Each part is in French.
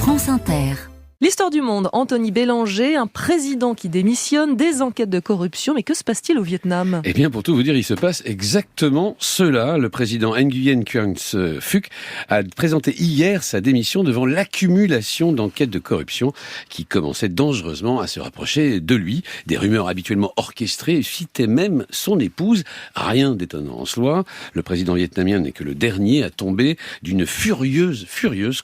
France Inter. L'histoire du monde, Anthony Bélanger, un président qui démissionne, des enquêtes de corruption. Mais que se passe-t-il au Vietnam ? Eh bien, pour tout vous dire, il se passe exactement cela. Le président Nguyen Xuan Phuc a présenté hier sa démission devant l'accumulation d'enquêtes de corruption qui commençaient dangereusement à se rapprocher de lui. Des rumeurs habituellement orchestrées citaient même son épouse. Rien d'étonnant en soi. Le président vietnamien n'est que le dernier à tomber d'une furieuse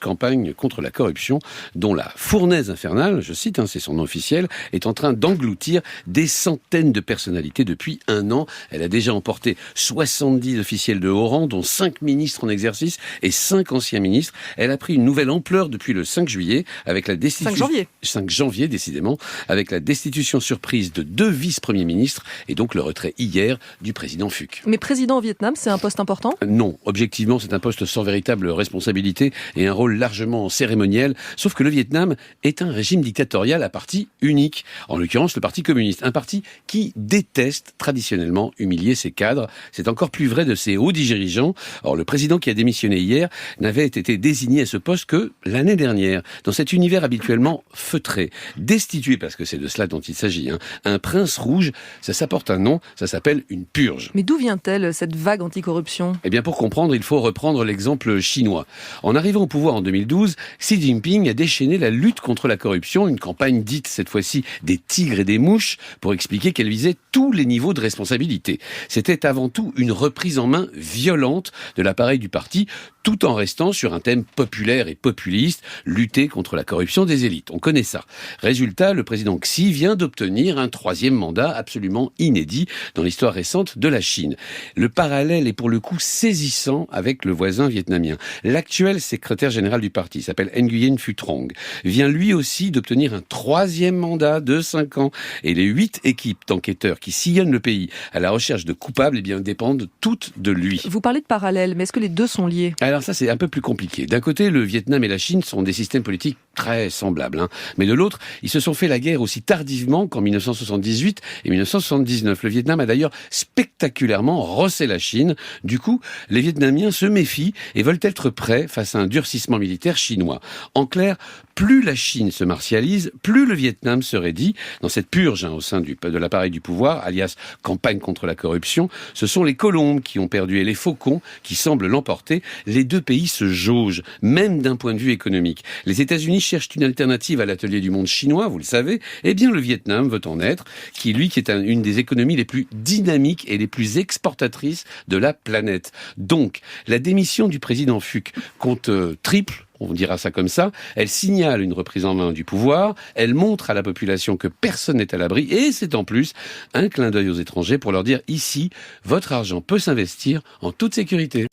campagne contre la corruption dont la fournaise infernale, je cite, c'est son nom officiel, est en train d'engloutir des centaines de personnalités depuis un an. Elle a déjà emporté 70 officiels de haut rang, dont 5 ministres en exercice et 5 anciens ministres. Elle a pris une nouvelle ampleur depuis le 5 juillet, avec la destitution... 5 janvier, décidément, avec la destitution surprise de 2 vice-premiers ministres et donc le retrait hier du président Phuc. Mais président au Vietnam, c'est un poste important ? Non, objectivement, c'est un poste sans véritable responsabilité et un rôle largement cérémoniel, sauf que le Vietnam est un régime dictatorial à parti unique. En l'occurrence, le Parti communiste. Un parti qui déteste traditionnellement humilier ses cadres. C'est encore plus vrai de ses hauts dirigeants. Or, le président qui a démissionné hier n'avait été désigné à ce poste que l'année dernière. Dans cet univers habituellement feutré, destitué, parce que c'est de cela dont il s'agit, un prince rouge, ça s'apporte un nom, ça s'appelle une purge. Mais d'où vient-elle, cette vague anticorruption ? Eh bien, pour comprendre, il faut reprendre l'exemple chinois. En arrivant au pouvoir en 2012, Xi Jinping a déchaîné la lutte contre la corruption, une campagne dite cette fois-ci des tigres et des mouches, pour expliquer qu'elle visait tous les niveaux de responsabilité. C'était avant tout une reprise en main violente de l'appareil du parti, tout en restant sur un thème populaire et populiste, lutter contre la corruption des élites. On connaît ça. Résultat, le président Xi vient d'obtenir un 3e mandat absolument inédit dans l'histoire récente de la Chine. Le parallèle est pour le coup saisissant avec le voisin vietnamien. L'actuel secrétaire général du parti, s'appelle Nguyen Phu Trong, vient lui aussi d'obtenir un 3e mandat de 5 ans. Et les 8 équipes d'enquêteurs qui sillonnent le pays à la recherche de coupables, eh bien, dépendent toutes de lui. Vous parlez de parallèle, mais est-ce que les deux sont liés ? Alors ça, c'est un peu plus compliqué. D'un côté, le Vietnam et la Chine sont des systèmes politiques très semblables. Mais de l'autre, ils se sont fait la guerre aussi tardivement qu'en 1978 et 1979. Le Vietnam a d'ailleurs spectaculairement rossé la Chine. Du coup, les Vietnamiens se méfient et veulent être prêts face à un durcissement militaire chinois. En clair, plus la Chine se martialise, plus le Vietnam se raidit. Dans cette purge au sein de l'appareil du pouvoir, alias campagne contre la corruption, ce sont les colombes qui ont perdu et les faucons qui semblent l'emporter. Les deux pays se jaugent, même d'un point de vue économique. Les États-Unis cherchent une alternative à l'atelier du monde chinois, vous le savez. Eh bien, le Vietnam veut en être, qui est une des économies les plus dynamiques et les plus exportatrices de la planète. Donc, la démission du président Phuc compte triple. On dira ça comme ça, elle signale une reprise en main du pouvoir, elle montre à la population que personne n'est à l'abri, et c'est en plus un clin d'œil aux étrangers pour leur dire ici, votre argent peut s'investir en toute sécurité.